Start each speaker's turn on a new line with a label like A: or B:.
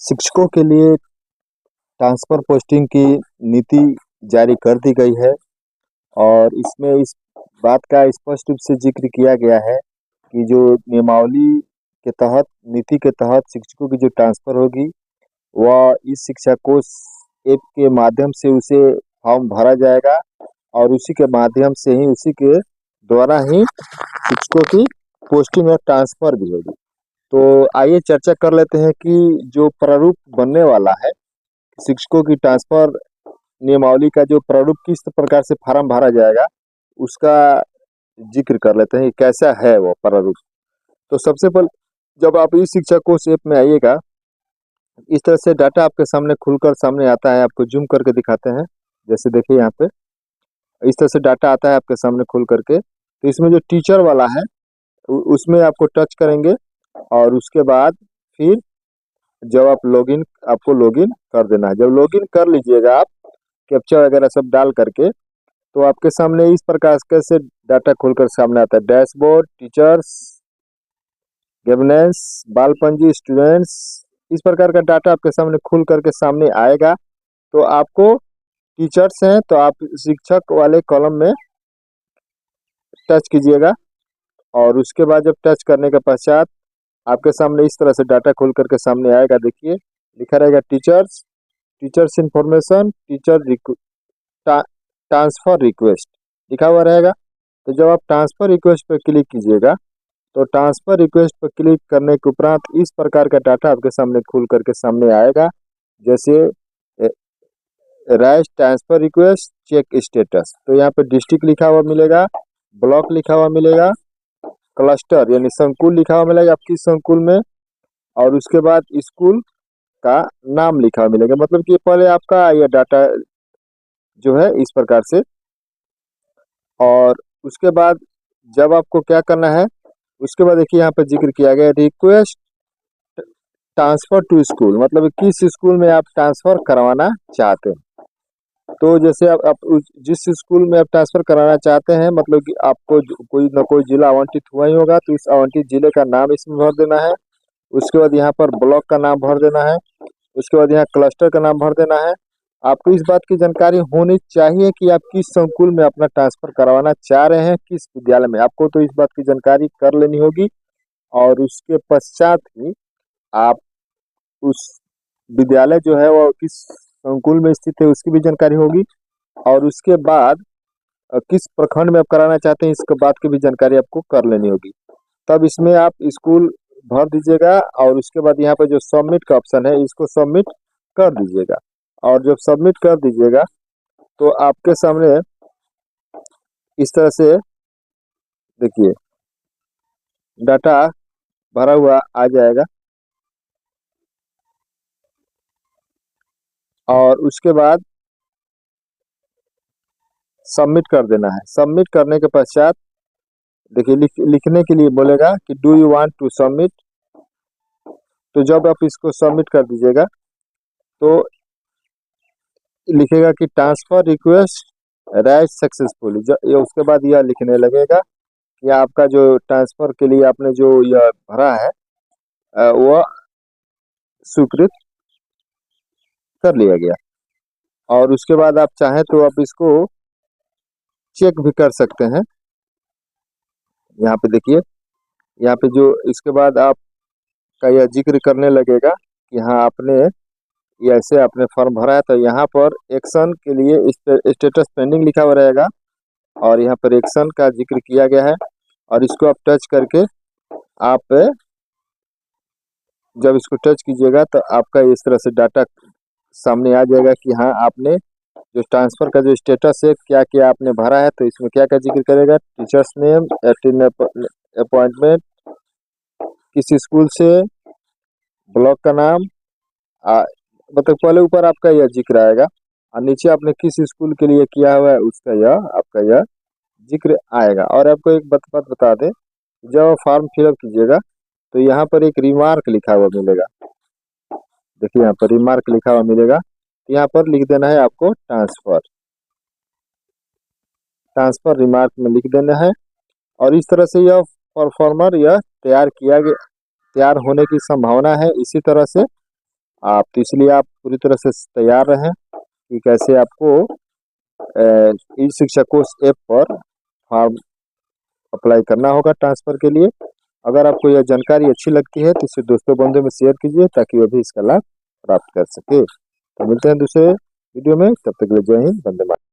A: शिक्षकों के लिए ट्रांसफ़र पोस्टिंग की नीति जारी कर दी गई है और इसमें इस बात का स्पष्ट रूप से ज़िक्र किया गया है कि जो नियमावली के तहत नीति के तहत शिक्षकों की जो ट्रांसफ़र होगी, वह इस शिक्षा कोष ऐप के माध्यम से उसे फॉर्म भरा जाएगा और उसी के माध्यम से ही उसी के द्वारा ही शिक्षकों की पोस्टिंग और ट्रांसफ़र भी होगी। तो आइए चर्चा कर लेते हैं कि जो प्रारूप बनने वाला है, शिक्षकों की ट्रांसफ़र नियमावली का जो प्रारूप किस प्रकार से फार्म भरा जाएगा, उसका ज़िक्र कर लेते हैं कि कैसा है वो प्रारूप। तो सबसे पहले जब आप ई शिक्षा कोष ऐप में आइएगा, इस तरह से डाटा आपके सामने खुलकर सामने आता है। आपको ज़ूम करके दिखाते हैं, जैसे देखिए यहाँ पे इस तरह से डाटा आता है आपके सामने खुल करके। तो इसमें जो टीचर वाला है उसमें आपको टच करेंगे और उसके बाद फिर जब आप आपको लॉगिन कर देना है। जब लॉगिन कर लीजिएगा आप कैप्चा वगैरह सब डाल करके, तो आपके सामने इस प्रकार कैसे डाटा खुलकर सामने आता है। डैशबोर्ड, टीचर्स, गवर्नेंस, बाल पंजी, स्टूडेंट्स, इस प्रकार का डाटा आपके सामने खुल करके सामने आएगा। तो आपको टीचर्स हैं तो आप शिक्षक वाले कॉलम में टच कीजिएगा और उसके बाद जब टच करने के पश्चात आपके सामने इस तरह से डाटा खुल करके सामने आएगा। देखिए लिखा रहेगा teachers, teachers information, transfer request लिखा हुआ रहेगा। तो जब आप ट्रांसफ़र रिक्वेस्ट पर क्लिक कीजिएगा, तो ट्रांसफ़र रिक्वेस्ट पर क्लिक करने के उपरांत इस प्रकार का डाटा आपके सामने खुल करके सामने आएगा, जैसे raise transfer request check status. तो यहाँ पे डिस्ट्रिक्ट लिखा हुआ मिलेगा, ब्लॉक लिखा हुआ मिलेगा, क्लस्टर यानी संकुल लिखा हुआ मिलेगा आप किस संकुल में, और उसके बाद स्कूल का नाम लिखा हुआ मिलेगा। मतलब कि पहले आपका यह डाटा जो है इस प्रकार से, और उसके बाद जब आपको क्या करना है, उसके बाद देखिए यहाँ पे जिक्र किया गया रिक्वेस्ट ट्रांसफ़र टू स्कूल, मतलब किस स्कूल में आप ट्रांसफ़र करवाना चाहते हैं। तो जैसे जिस स्कूल में आप ट्रांसफ़र कराना चाहते हैं, मतलब कि आपको कोई ना कोई जिला आवंटित हुआ ही होगा, तो इस आवंटित जिले का नाम इसमें भर देना है। उसके बाद यहाँ पर ब्लॉक का नाम भर देना है। उसके बाद यहाँ क्लस्टर का नाम भर देना है। आपको इस बात की जानकारी होनी चाहिए कि आप किस संकुल में अपना ट्रांसफ़र करवाना चाह रहे हैं, किस विद्यालय में। आपको तो इस बात की जानकारी कर लेनी होगी और उसके पश्चात ही आप उस विद्यालय जो है वो किस संकुल में स्थित है उसकी भी जानकारी होगी, और उसके बाद किस प्रखंड में आप कराना चाहते हैं इसके बात की भी जानकारी आपको कर लेनी होगी। तब इसमें आप स्कूल भर दीजिएगा और उसके बाद यहाँ पर जो सबमिट का ऑप्शन है इसको सबमिट कर दीजिएगा। और जब सबमिट कर दीजिएगा तो आपके सामने इस तरह से देखिए डाटा भरा हुआ आ जाएगा और उसके बाद सबमिट कर देना है। सबमिट करने के पश्चात देखिए लिखने के लिए बोलेगा कि do you want to submit. तो जब आप इसको सबमिट कर दीजिएगा तो लिखेगा कि ट्रांसफ़र रिक्वेस्ट राइट सक्सेसफुली। उसके बाद यह लिखने लगेगा कि आपका जो ट्रांसफ़र के लिए आपने जो यह भरा है वह स्वीकृत कर लिया गया। और उसके बाद आप चाहें तो आप इसको चेक भी कर सकते हैं। यहाँ पे देखिए, यहाँ पे जो इसके बाद आपका यह जिक्र करने लगेगा कि हाँ आपने ये ऐसे आपने फॉर्म भरा है। तो यहाँ पर एक्शन के लिए स्टेटस पेंडिंग लिखा हुआ रहेगा और यहाँ पर एक्शन का जिक्र किया गया है, और इसको आप टच करके आप जब इसको टच कीजिएगा तो आपका इस तरह से डाटा सामने आ जाएगा कि हाँ आपने जो ट्रांसफ़र का जो स्टेटस है क्या क्या आपने भरा है। तो इसमें क्या क्या जिक्र करेगा, टीचर्स नेम, अपॉइंटमेंट, किस स्कूल से, ब्लॉक का नाम, मतलब पहले ऊपर आपका यह जिक्र आएगा और नीचे आपने किस स्कूल के लिए किया हुआ है उसका यह आपका यह जिक्र आएगा। और आपको एक बात बता दें, जब फॉर्म फिलअप कीजिएगा तो यहाँ पर एक रिमार्क लिखा हुआ मिलेगा। देखिए यहाँ पर रिमार्क लिखा हुआ मिलेगा, यहाँ पर लिख देना है आपको ट्रांसफ़र। ट्रांसफ़र रिमार्क में लिख देना है और इस तरह से यह परफॉर्मर यह तैयार होने की संभावना है। इसी तरह से आप, तो इसलिए आप पूरी तरह से तैयार रहें कि कैसे आपको ई शिक्षा कोश ऐप पर फॉर्म अप्लाई करना होगा ट्रांसफ़र के लिए। अगर आपको यह जानकारी अच्छी लगती है तो इसे दोस्तों बंधुओं में शेयर कीजिए ताकि वो भी इसका लाभ प्राप्त कर सके। तो मिलते हैं दूसरे वीडियो में, तब तक के लिए जय हिंद, वंदे मातरम।